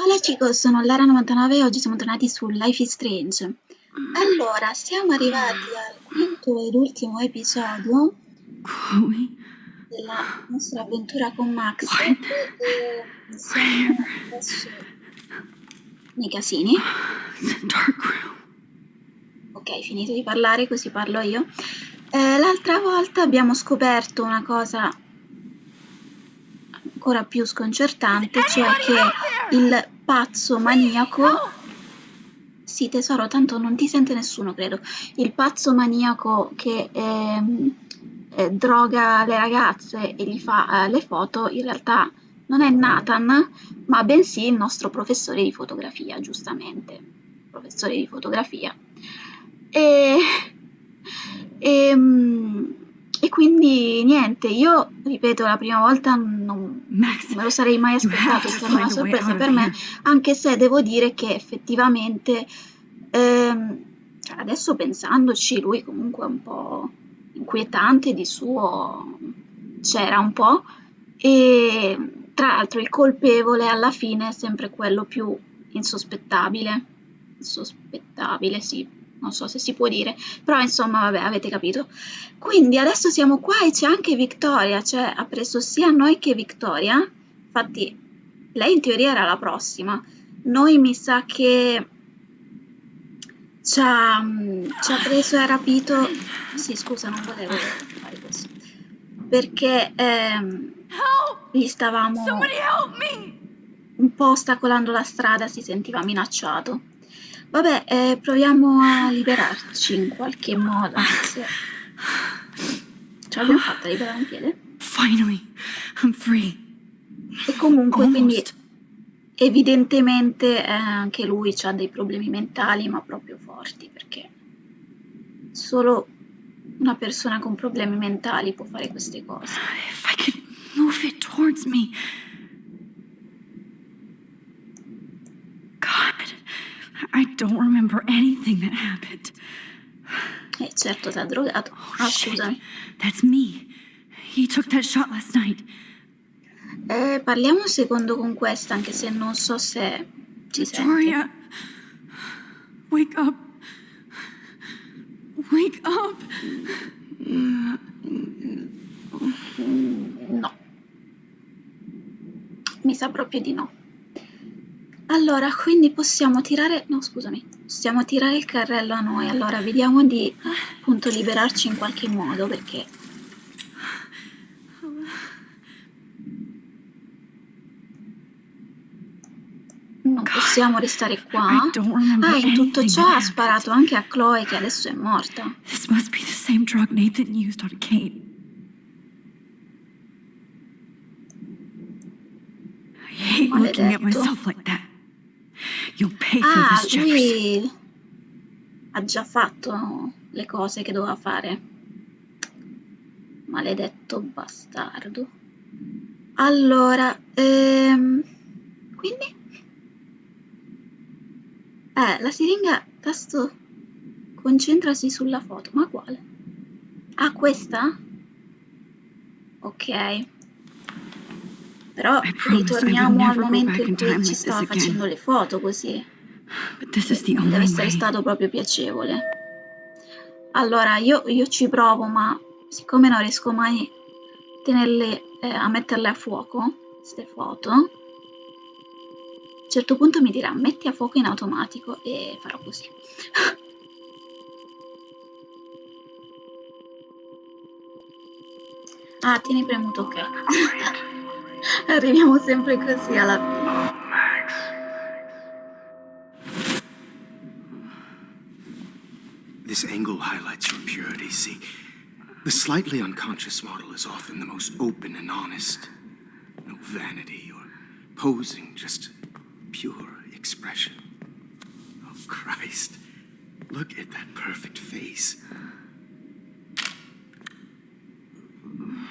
Hola chicos, sono Lara99 e oggi siamo tornati su Life is Strange. Allora, siamo arrivati al quinto ed ultimo episodio Chloe? della nostra avventura con Max What? e siamo adesso nei casini. It's a dark room. Ok, finito di parlare, così parlo io. L'altra volta abbiamo scoperto una cosa ancora più sconcertante, cioè che il pazzo maniaco. Sì, tesoro, tanto non ti sente nessuno, credo. Il pazzo maniaco che droga le ragazze e gli fa le foto, in realtà non è Nathan, ma bensì il nostro professore di fotografia, giustamente. Professore di fotografia. E, e, e quindi niente, io ripeto, la prima volta non Max, me lo sarei mai you have aspettato, è to stata una find a way sorpresa out of per me, here. anche se devo dire che effettivamente, cioè adesso pensandoci, lui comunque è un po' inquietante di suo, c'era un po', e tra l'altro il colpevole alla fine è sempre quello più insospettabile. Insospettabile, sì, non so se si può dire, però insomma, vabbè, avete capito. Quindi adesso siamo qua e c'è anche Victoria, cioè ha preso sia noi che Victoria. Infatti, lei in teoria era la prossima. Noi mi sa che ci ha preso e rapito. Sì, scusa, non volevo fare questo. Perché gli stavamo Somebody help me! un po' ostacolando la strada, si sentiva minacciato. Vabbè, proviamo a liberarci in qualche modo, anche se ce l'abbiamo fatta a liberare un piede. Finally, I'm free. E comunque, quindi, Almost. evidentemente anche lui ha dei problemi mentali, ma proprio forti, perché solo una persona con problemi mentali può fare queste cose. If I could move it towards me. God, I don't remember anything that happened. Certo, ti ha drogato. Oh, shit. Scusami. That's me. He took that shot last night. Parliamo un secondo con questa, anche se non so se ci sente. Victoria, wake up. Wake up. No, mi sa proprio di no. Allora, quindi possiamo tirare, no scusami, possiamo tirare il carrello a noi, allora vediamo di appunto liberarci in qualche modo, perché non possiamo restare qua. I don't remember In tutto anything ciò that ha happened. sparato anche a Chloe, che adesso è morta. This must be the same drug Nathan used on Kate. I hate looking at Maledetto. myself like that. You'll pay for this, Jefferson. Lui ha già fatto le cose che doveva fare. Maledetto bastardo. Allora, quindi? La siringa, tasto, concentrasi sulla foto, ma quale? Ah, questa? Ok. Però ritorniamo al momento in cui ci stava facendo le foto, così. But this is the Non deve only essere way. stato proprio piacevole. Allora, io ci provo, ma siccome non riesco mai a metterle a fuoco, queste foto, a un certo punto mi dirà metti a fuoco in automatico e farò così. Ah, tieni premuto, ok. Arriviamo sempre così alla fine. Oh, Max. This angle highlights your purity, see? The slightly unconscious model is often the most open and honest. No vanity or posing, just pure expression. Oh, Christ. Look at that perfect face.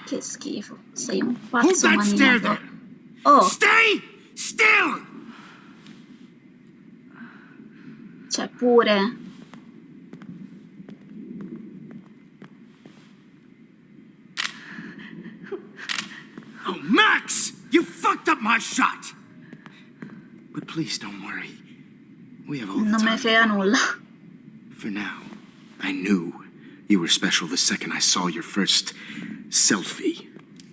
Che schifo, sei un Hold pazzo that stare maniaco. there! Oh, Stay still! c'è pure. Oh, Max! You fucked up my shot! But But please don't worry. We have all the Non me ne time. frega nulla. For now, I knew you were special the second I saw your first selfie.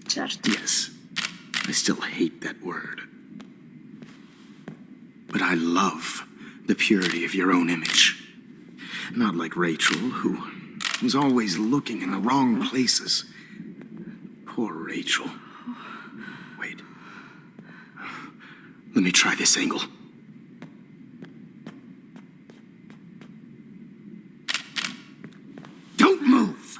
Certo. Yes, I still hate that word. But I love the purity of your own image. Not like Rachel, who was always looking in the wrong places. Poor Rachel. Wait. Let me try this angle. Don't move!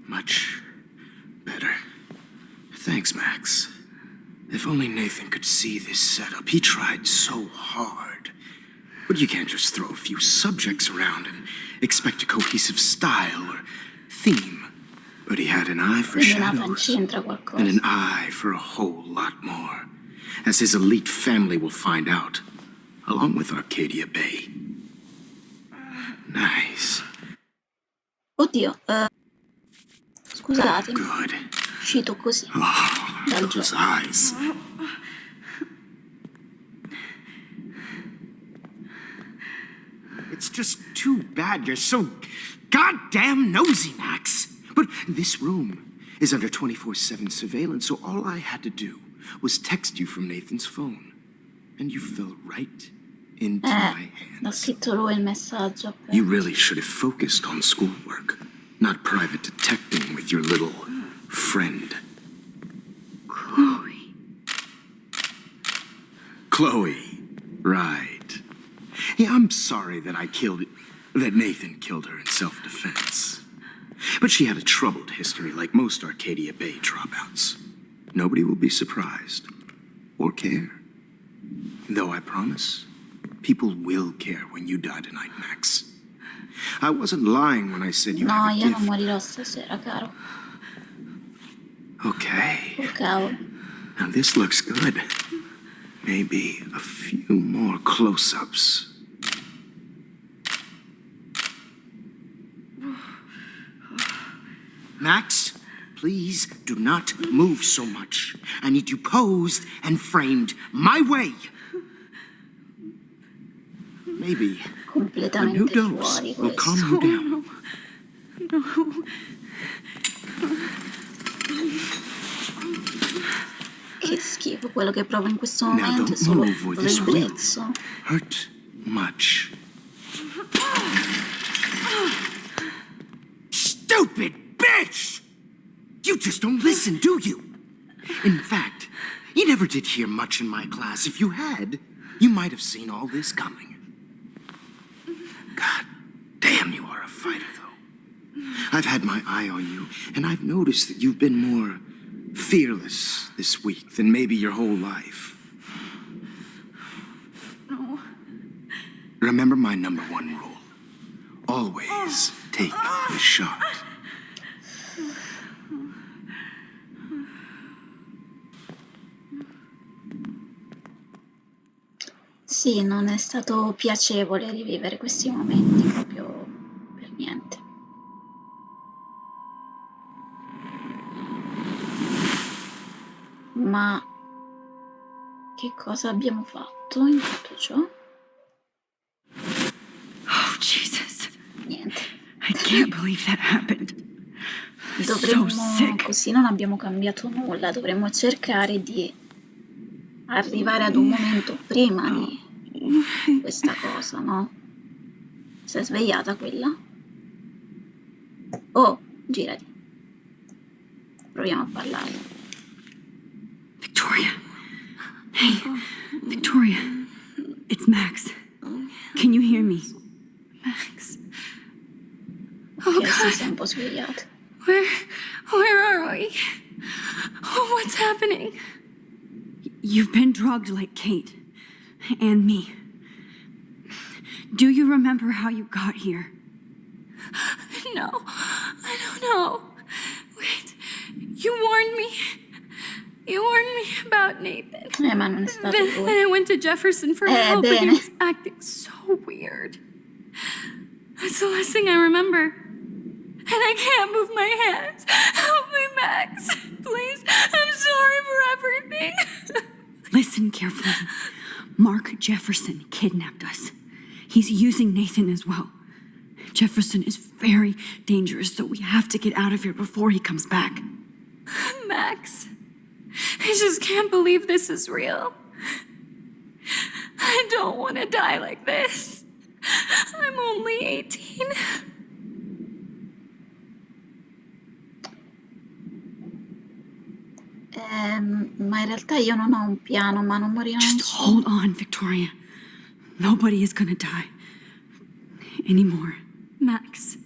Much better. Thanks, Max. If only Nathan could see this setup. He tried so hard. But you can't just throw a few subjects around and expect a cohesive style or theme. But he had an eye for Quindi Nathan shadows c'entra and qualcosa. an eye for a whole lot more, as his elite family will find out, along with Arcadia Bay. Nice. Oddio, scusatemi, Good. è uscito così Oh, dal those gioco. eyes. It's just too bad you're so goddamn nosy, Max. But this room is under 24/7 surveillance, so all I had to do was text you from Nathan's phone. And you fell right into my L'ha hands. scritto lui il messaggio. You really should have focused on schoolwork, not private detecting with your little friend. Chloe. Chloe, right. Yeah, I'm sorry that Nathan killed her in self-defense. But she had a troubled history like most Arcadia Bay dropouts. Nobody will be surprised or care. Though I promise, people will care when you die tonight, Max. I wasn't lying when I said you No, have a io non gift. morirò stasera, caro. Okay. Oh, cavolo. Now this looks good. Maybe a few more close-ups. Max, please do not move so much. I need you posed and framed my way. Maybe a new Completamente dose fuori will calm questo. you down. Che schifo, quello che provo in questo Now momento è don't solo move or this will ribrezzo. hurt much. Stupid bitch! You just don't listen, do you? In fact, you never did hear much in my class. If you had, you might have seen all this coming. God damn, you are a fighter, though. I've had my eye on you, and I've noticed that you've been more fearless this week than maybe your whole life. No. Remember my number one rule. Always take the shot. Sì, non è stato piacevole rivivere questi momenti, proprio per niente. Ma che cosa abbiamo fatto in tutto ciò? Oh, Jesus. Niente. I can't believe that happened. So Dovremmo, sick. così non abbiamo cambiato nulla, dovremmo cercare di arrivare ad un momento prima di questa cosa, no? Si è svegliata quella? Oh, girati. Proviamo a parlare. Victoria. Hey, Victoria. It's Max. Can you hear me? Max. Oh, Ok, sì, God. si è un po' svegliata. Where are we? Oh, what's happening? You've been drugged like Kate and me. Do you remember how you got here? No, I don't know. Wait, you warned me. You warned me about Nathan. Ma non è stato Then lui. I went to Jefferson for help, and he bene. was acting so weird. That's the last thing I remember. and I can't move my hands. Help me, Max. Please, I'm sorry for everything. Listen carefully. Mark Jefferson kidnapped us. He's using Nathan as well. Jefferson is very dangerous, so we have to get out of here before he comes back. Max, I just can't believe this is real. I don't want to die like this. I'm only 18. Ma in realtà io non ho un piano, ma non morirà Just nessuno. hold on, Victoria. Nobody is gonna die. Anymore. Max,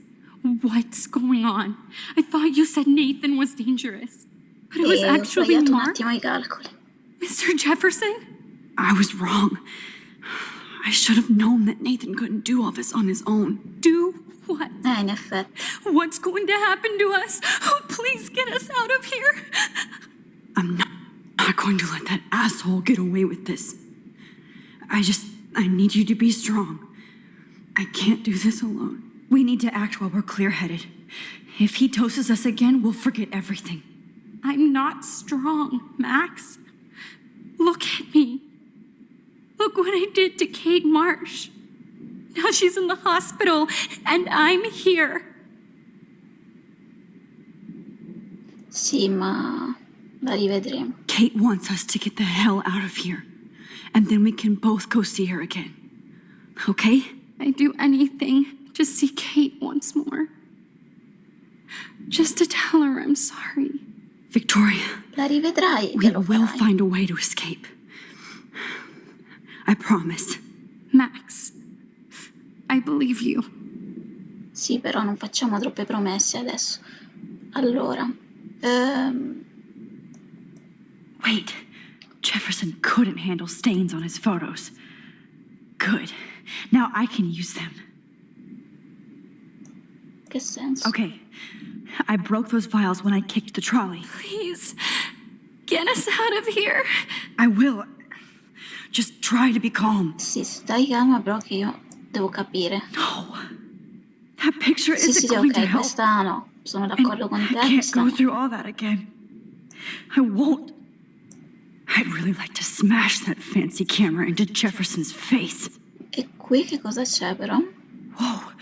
what's going on? I thought you said Nathan was dangerous. But it was Ho actually sbagliato un Mark? attimo i calcoli. Mr. Jefferson? I was wrong. I should have known that Nathan couldn't do all this on his own. Do what? In effetti. What's going to happen to us? Oh, please get us out of here. I'm not going to let that asshole get away with this. I need you to be strong. I can't do this alone. We need to act while we're clear-headed. If he doses us again, we'll forget everything. I'm not strong, Max. Look at me. Look what I did to Kate Marsh. Now she's in the hospital, and I'm here. Sì, ma la rivedremo. Kate wants us to get the hell out of here. And then we can both go see her again. Okay? I'd do anything to see Kate once more. Just to tell her I'm sorry. Victoria, La rivedrai. we Te lo will farai. find a way to escape. I promise. Max, I believe you. Sì, però non facciamo troppe promesse adesso. Allora, Wait, Jefferson couldn't handle stains on his photos. Good. Now I can use them. che senso? Okay, I broke those files when I kicked the trolley. Please, get us out of here. I will. Just try to be calm. Sì, stai calma, però che io devo capire. No, that picture Sì, isn't sì, going to ok, help. questa no. Sono And d'accordo con I te. can't Questa go no. through all that again. I won't. I'd really like to smash that fancy camera into Jefferson's face. E qui che cosa c'è, però? Whoa.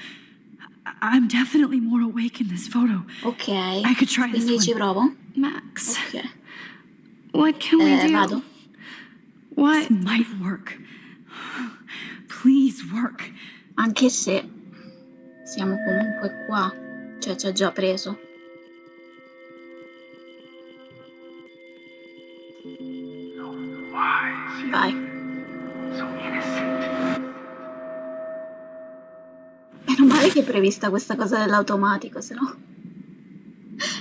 I'm definitely more awake in this photo. Ok, I could try this quindi ci one. provo? Max, Ok. what can we do? Vado. What? This might work. Please work. Anche se siamo comunque qua. Cioè, ci ha già preso. Vai. Meno male che è prevista questa cosa dell'automatico, se no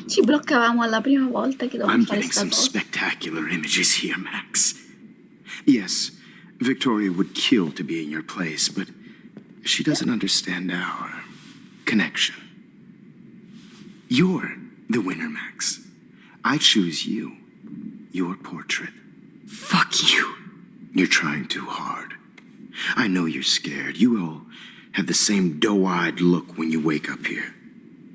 ci bloccavamo alla prima volta che dovevamo I'm fare getting sta some cosa. spectacular images here, Max. Yes, Victoria would kill to be in your place, but she doesn't understand our connection. You're the winner, Max. I choose you. Your portrait. Fuck you. You're trying too hard. I know you're scared. You all have the same doe-eyed look when you wake up here,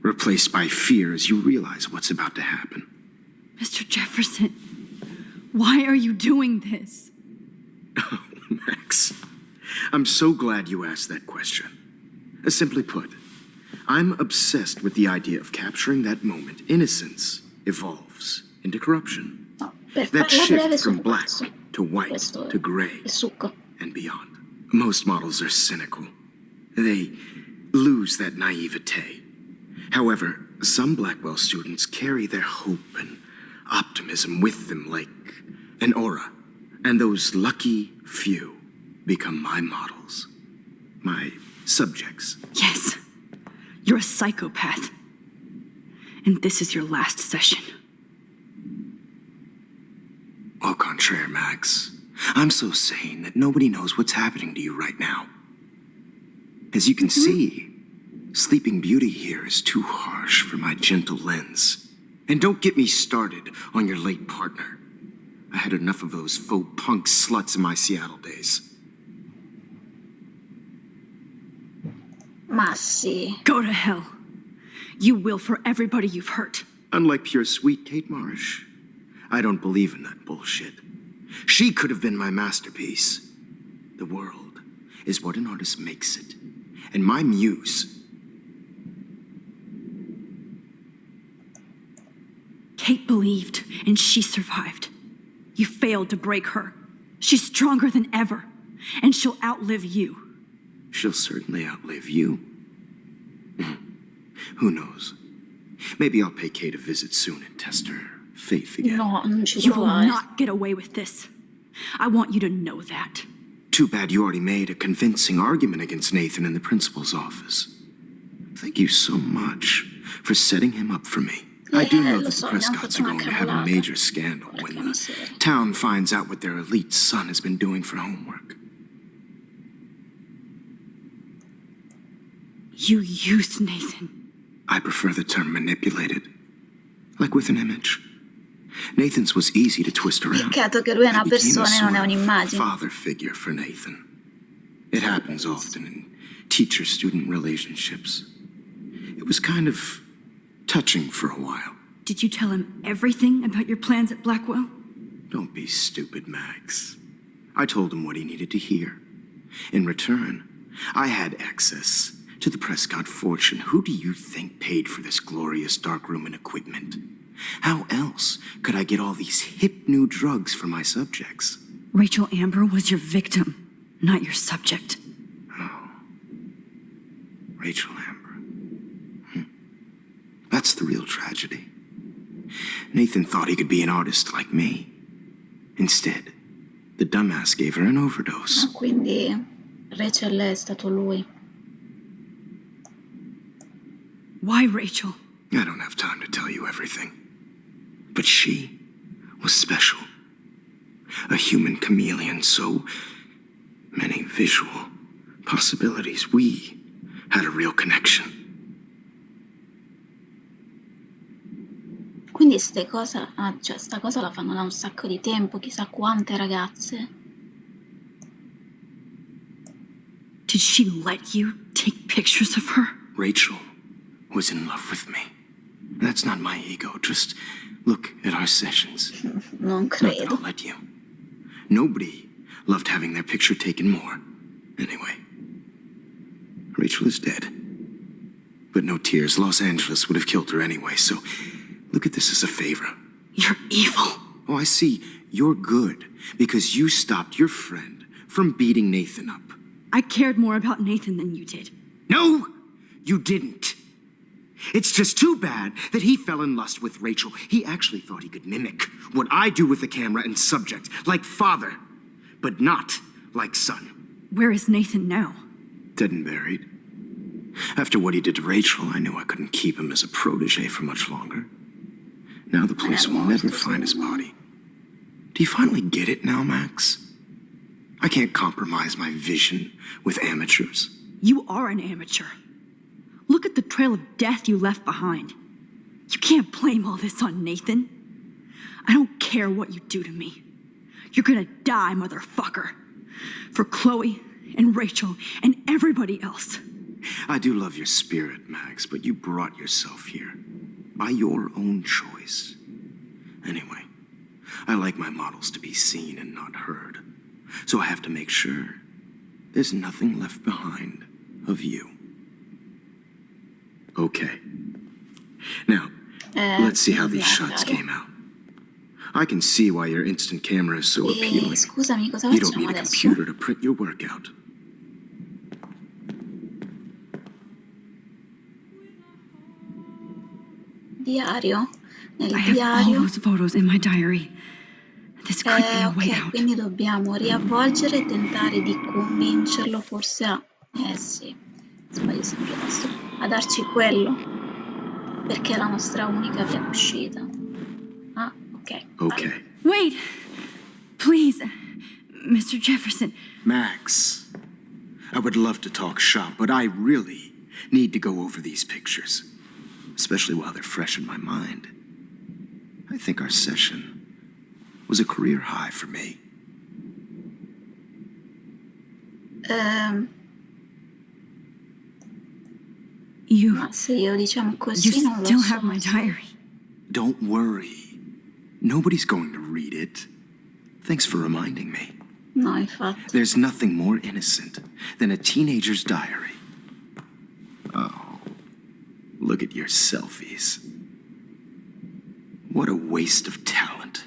replaced by fear as you realize what's about to happen. Mr. Jefferson, why are you doing this? Oh, Max, I'm so glad you asked that question. Simply put, I'm obsessed with the idea of capturing that moment innocence evolves into corruption. No, per That farla breve shift from su black questo. to white Questo to gray il succo. and beyond. Most models are cynical. They lose that naivete. However, some Blackwell students carry their hope and optimism with them like an aura. And those lucky few become my models, my subjects. Yes, you're a psychopath. And this is your last session. Au contraire, Max. I'm so sane that nobody knows what's happening to you right now. As you can see, Sleeping Beauty here is too harsh for my gentle lens. And don't get me started on your late partner. I had enough of those faux punk sluts in my Seattle days. Ma sì. Go to hell. You will for everybody you've hurt. Unlike pure sweet Kate Marsh, I don't believe in that bullshit. She could have been my masterpiece. The world is what an artist makes it. And my muse... Kate believed, and she survived. You failed to break her. She's stronger than ever, and she'll outlive you. She'll certainly outlive you. Who knows? Maybe I'll pay Kate a visit soon and test her faith again. No, non ci You will provare. not get away with this. I want you to know that. Too bad you already made a convincing argument against Nathan in the principal's office. Thank you so much for setting him up for me. I do know lo that so, the abbiamo Prescotts fatto are una going to have a cavolata. major scandal when Porca the miseria. town finds out what their elite son has been doing for homework. You used Nathan. I prefer the term manipulated. Like with an image. Nathan's was easy to twist around. Peccato che lui è una I became persona e non è sort of un'immagine. father figure for Nathan. It happens often in teacher-student relationships. It was kind of touching for a while. Did you tell him everything about your plans at Blackwell? Don't be stupid, Max. I told him what he needed to hear. In return, I had access to the Prescott fortune. Who do you think paid for this glorious darkroom and equipment? How else could I get all these hip new drugs for my subjects? Rachel Amber was your victim, not your subject. Rachel Amber. That's the real tragedy. Nathan thought he could be an artist like me. Instead, the dumbass gave her an overdose. Ah, quindi Rachel è stato lui. Why Rachel? I don't have time to tell you everything. But she was special. A human chameleon, so many visual possibilities. We had a real connection. Quindi sta cosa la fanno da un sacco di tempo, chissà quante ragazze. Did she let you take pictures of her? Rachel was in love with me. That's not my ego. Just look at our sessions. Non Not that credo. I'll let you. Nobody loved having their picture taken more. Anyway, Rachel is dead. But no tears. Los Angeles would have killed her anyway, so look at this as a favor. You're evil. Oh, I see. You're good because you stopped your friend from beating Nathan up. I cared more about Nathan than you did. No, you didn't. It's just too bad that he fell in lust with Rachel. He actually thought he could mimic what I do with the camera and subject, like father, but not like son. Where is Nathan now? Dead and buried. After what he did to Rachel, I knew I couldn't keep him as a protege for much longer. Now the police will never find his body. Do you finally get it now, Max? I can't compromise my vision with amateurs. You are an amateur. Look at the trail of death you left behind. You can't blame all this on Nathan. I don't care what you do to me. You're gonna die, motherfucker. For Chloe and Rachel and everybody else. I do love your spirit, Max, but you brought yourself here by your own choice. Anyway, I like my models to be seen and not heard. So I have to make sure there's nothing left behind of you. Okay. Now, let's see how these shots came out. I can see why your instant camera is so appealing. Scusami, cosa You don't facciamo need a adesso? computer to print your work out. Diario. Nel I have all diario. those photos in my diary. This could be a way Ok, out. quindi dobbiamo riavvolgere e tentare di convincerlo forse a... sì, sbaglio sempre adesso. A darci quello. Perché è la nostra unica via d'uscita. Ah, ok. Okay. Wait! Please, Mr. Jefferson. Max, I would love to talk shop, but I really need to go over these pictures, especially while they're fresh in my mind. I think our session was a career high for me. Ma se io diciamo You così non lo still so. have my diary. Don't worry. Nobody's going to read it. Thanks for reminding me. No, infatti. There's nothing more innocent than a teenager's diary. Oh, look at your selfies. What a waste of talent.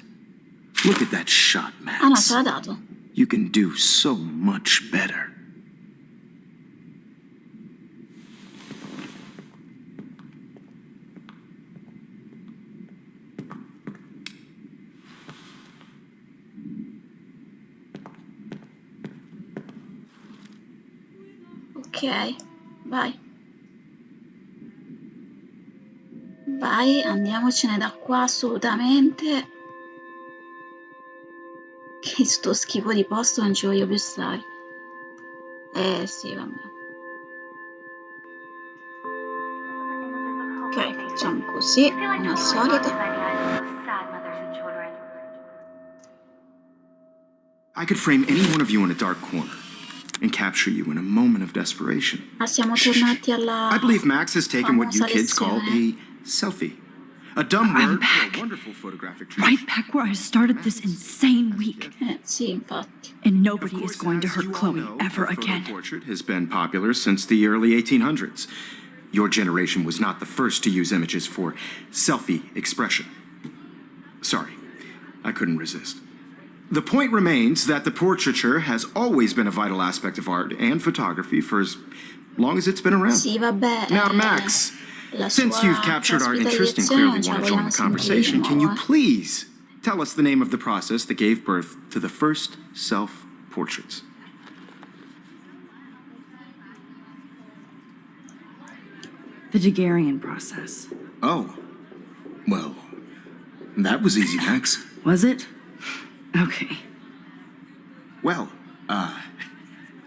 Look at that shot, Ah no, Max. ce l'ha dato. You can do so much better. Ok, vai. Vai, andiamocene da qua assolutamente. Che sto schifo di posto non ci voglio più stare. Sì, vabbè. Ok, facciamo così, come al solito. I could frame any one of you in a dark corner and capture you in a moment of desperation. Ah, siamo tornati alla I believe Max has taken what you famosa kids call lezione. a selfie. A dumb I'm word for back. a wonderful photographic treat. Right back where I started this insane week. Sì, infatti. And Of nobody course, is going to as hurt you all Chloe know, ever the photo again. portrait has been popular since the early 1800s. Your generation was not the first to use images for selfie expression. Sorry, I couldn't resist. The point remains that the portraiture has always been a vital aspect of art and photography for as long as it's been around. Sì, vabbè. Now, Max, La since sua you've captured our caspita di interest and lezione clearly non ce la want to join vogliamo the sentire di conversation, can you nuovo, please tell us the name of the process that gave birth to the first self-portraits? The Daguerrean process. Oh, well, that was easy, Max. Was it? Okay. Well,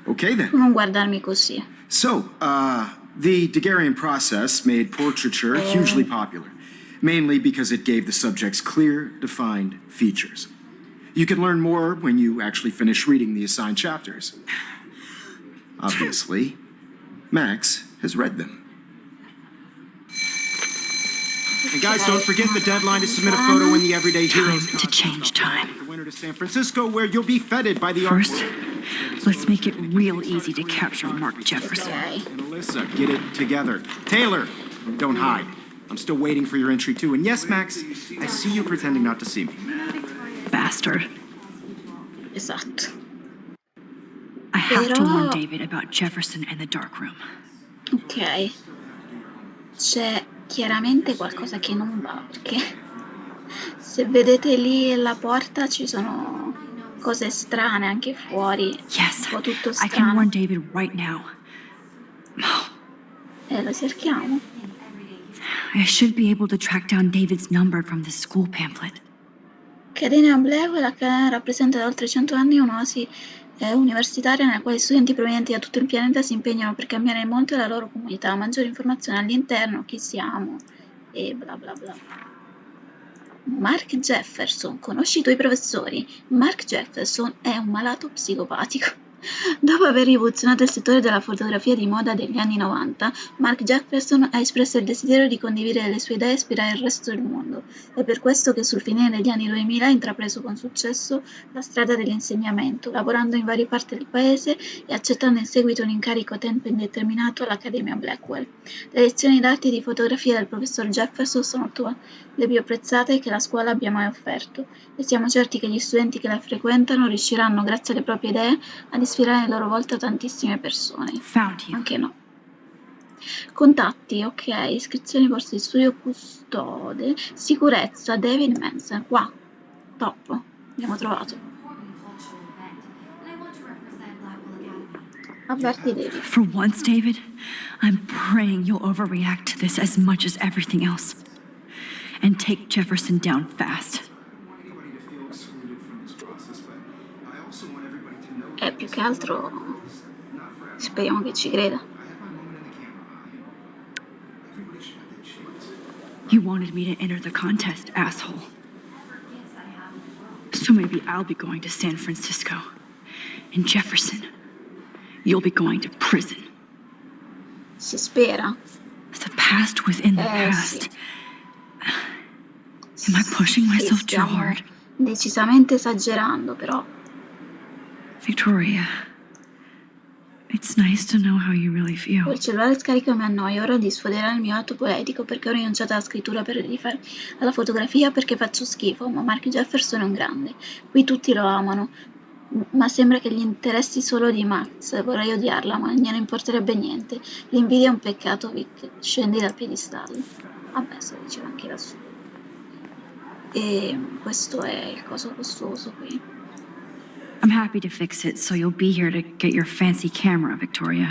okay then. Non guardarmi così. So, the Daguerrean process made portraiture hugely popular, mainly because it gave the subjects clear, defined features. You can learn more when you actually finish reading the assigned chapters. Obviously, Max has read them. And guys, don't forget the deadline to submit a photo in the Everyday Heroes Time to change time. The winner to San Francisco, where you'll be feted by the First, artwork. let's make it real easy to capture Mark Jefferson. Ok. And Alyssa, get it together. Taylor, don't hide. I'm still waiting for your entry too. And yes, Max, I see you pretending not to see me. Bastard. Esatto. I have to Però- warn David about Jefferson and the dark room. Ok. C'è chiaramente qualcosa che non va, perché se vedete lì la porta ci sono cose strane anche fuori. Yes, Un po' tutto I can warn strano. David right now. Lo cerchiamo. I should be able to track down David's number from the school pamphlet. Accademia Black rappresenta da oltre 100 anni un'oasi universitaria nella quale studenti provenienti da tutto il pianeta si impegnano per cambiare il mondo e la loro comunità. Maggiori informazioni all'interno, chi siamo e bla bla bla. Mark Jefferson, conosci i tuoi professori? Mark Jefferson è un malato psicopatico. Dopo aver rivoluzionato il settore della fotografia di moda degli anni 90, Mark Jefferson ha espresso il desiderio di condividere le sue idee e ispirare il resto del mondo. È per questo che sul finire degli anni 2000 ha intrapreso con successo la strada dell'insegnamento, lavorando in varie parti del paese e accettando in seguito un incarico a tempo indeterminato all'Accademia Blackwell. Le lezioni d'arte e di fotografia del professor Jefferson sono le più apprezzate che la scuola abbia mai offerto e siamo certi che gli studenti che la frequentano riusciranno, grazie alle proprie idee, ad ispirare a loro volta tantissime persone. Found you. Anche no. Contatti, ok, iscrizioni borse di studio custode, sicurezza, David Manson, qua, top, abbiamo trovato. Avverti David. For once, David, I'm praying you'll overreact to this as much as everything else. And take Jefferson down fast. Più che altro speriamo che ci creda. You wanted me to enter the contest, asshole. So maybe I'll be going to San Francisco. And Jefferson, you'll be going to prison. Si spera. past within the past. Sì. Am I pushing myself too Stiamo hard? decisamente esagerando, però. Victoria, it's nice to know how you really feel. Il cellulare scarica mi annoia, ora di sfoderare il mio atto poetico perché ho rinunciato alla scrittura per rifare alla fotografia perché faccio schifo, ma Mark Jefferson è un grande. Qui tutti lo amano, ma sembra che gli interessi solo di Max. Vorrei odiarla, ma gliene importerebbe niente. L'invidia è un peccato, Vic. Scendi dal piedistallo. Vabbè, se lo diceva anche lassù. E questo è il coso costoso qui. I'm happy to fix it, so you'll be here to get your fancy camera, Victoria.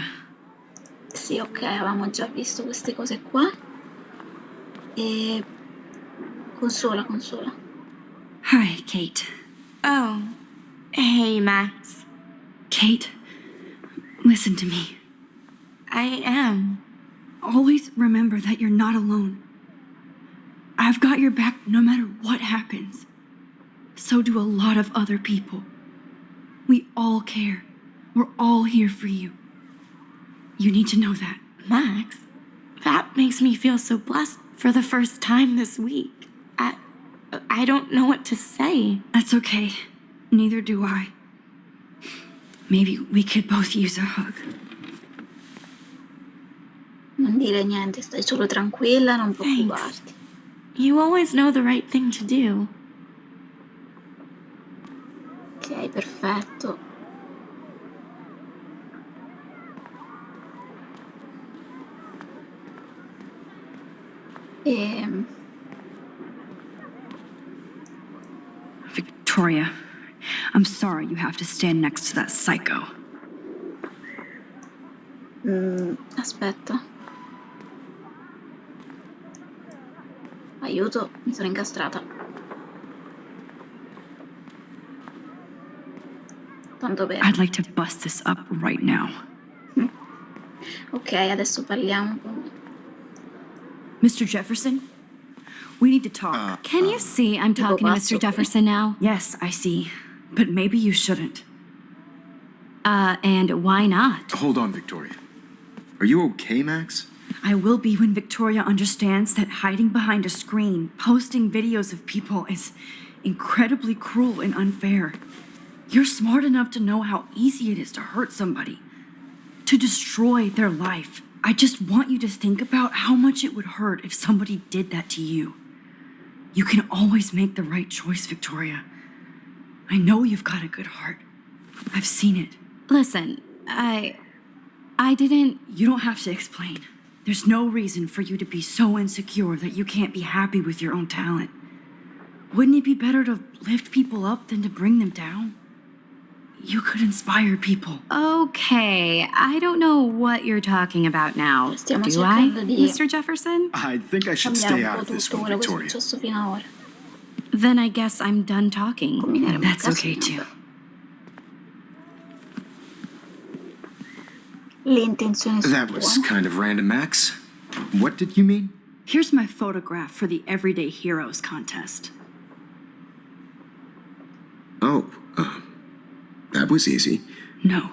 Sì, ok, avevamo già visto queste cose qua. E consola. Hi, Kate. Oh, hey, Max. Kate, listen to me. I am. Always remember that you're not alone. I've got your back no matter what happens. So do a lot of other people. We all care. We're all here for you. You need to know that. Max, that makes me feel so blessed for the first time this week. I don't know what to say. That's okay. Neither do I. Maybe we could both use a hug. Non dire niente, stai solo tranquilla, non preoccuparti. You always know the right thing to do. Ok, perfetto. Victoria, I'm sorry you have to stand next to that psycho. Aspetta. Aiuto, mi sono incastrata. Tanto bene. I'd like to bust this up right now. Ok, adesso parliamo con... Mr. Jefferson, we need to talk. Can you see I'm talking to Mr. Jefferson now? Yes, I see. But maybe you shouldn't. And why not? Hold on, Victoria. Are you okay, Max? I will be when Victoria understands that hiding behind a screen, posting videos of people is incredibly cruel and unfair. You're smart enough to know how easy it is to hurt somebody, to destroy their life. I just want you to think about how much it would hurt if somebody did that to you. You can always make the right choice, Victoria. I know you've got a good heart. I've seen it. Listen, I didn't... You don't have to explain. There's no reason for you to be so insecure that you can't be happy with your own talent. Wouldn't it be better to lift people up than to bring them down? You could inspire people. Okay, I don't know what you're talking about now. Stiamo Do I, cercando di Mr. Jefferson? I think I should cambiare stay un out po' of this tutto one, quello che è Victoria. successo fino ad ora. Then I guess I'm done talking. Combineremo il That's okay casino, too. però. Le intenzioni sono That was buone. kind of random, Max. What did you mean? Here's my photograph for the Everyday Heroes contest. Oh, that was easy. No.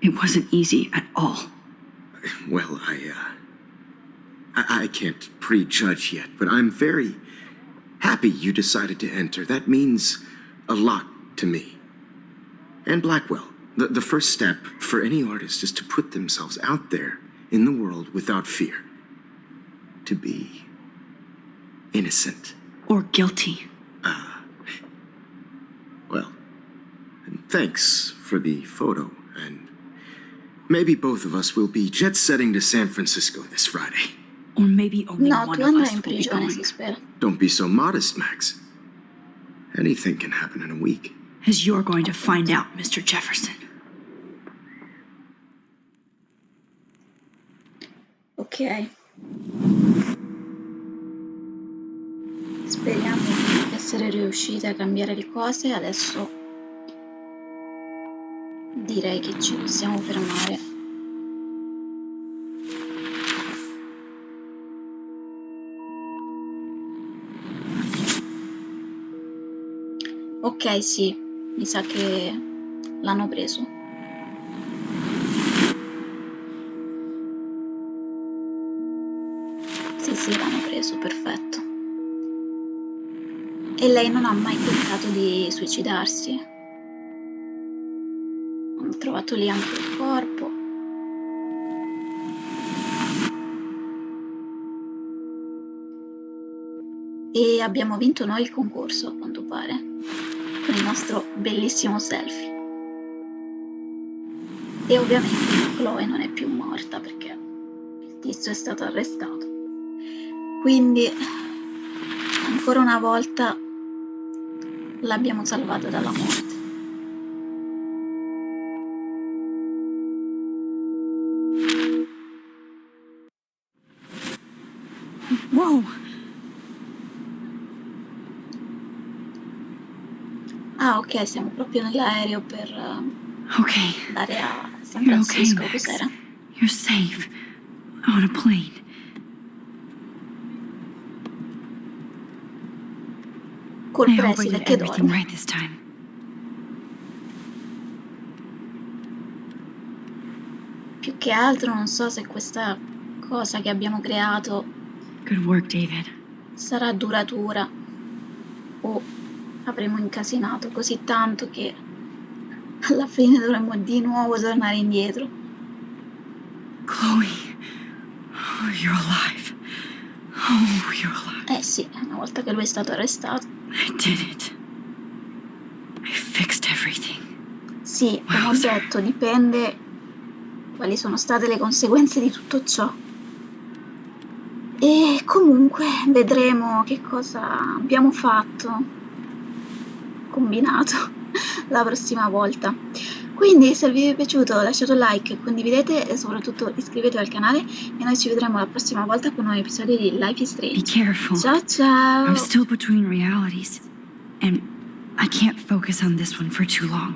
It wasn't easy at all. Well, I can't prejudge yet, but I'm very happy you decided to enter. That means a lot to me. And Blackwell, the first step for any artist is to put themselves out there in the world without fear. To be innocent. Or guilty. Well, and thanks for the photo, and maybe both of us will be jet-setting to San Francisco this Friday. Or maybe only No, one tu of andrai us in will be prigione, going. si spera. Don't be so modest, Max. Anything can happen in a week. As you're going to find out, Mr. Jefferson. Ok. Speriamo di essere riuscite a cambiare le cose. Adesso direi che ci possiamo fermare. Ok, sì, mi sa che l'hanno preso. tutto perfetto. E lei non ha mai tentato di suicidarsi. Hanno trovato lì anche il corpo. E abbiamo vinto noi il concorso, a quanto pare, con il nostro bellissimo selfie. E ovviamente Chloe non è più morta perché il tizio è stato arrestato. Quindi, ancora una volta, l'abbiamo salvata dalla morte. Whoa! Ah, ok, siamo proprio nell'aereo per Okay. andare a San You're okay, Francisco, Max. cos'era? You're safe. On a plane. Col I hope I preside did che everything dorme. right this time. Più che altro non so se questa cosa che abbiamo creato Good work, David. sarà duratura o avremo incasinato così tanto che alla fine dovremmo di nuovo tornare indietro. Chloe. Oh, you're alive. Oh, you're alive. Eh sì, una volta che lui è stato arrestato. I did it. I fixed everything. Sì, come ho Wowzer. detto, dipende quali sono state le conseguenze di tutto ciò. E comunque vedremo che cosa abbiamo fatto, combinato la prossima volta. Quindi se vi è piaciuto lasciate un like, condividete e soprattutto iscrivetevi al canale e noi ci vedremo la prossima volta con un nuovo episodio di Life is Be Strange. careful. Ciao ciao! I'm still between realities, and I can't focus on this one for too long.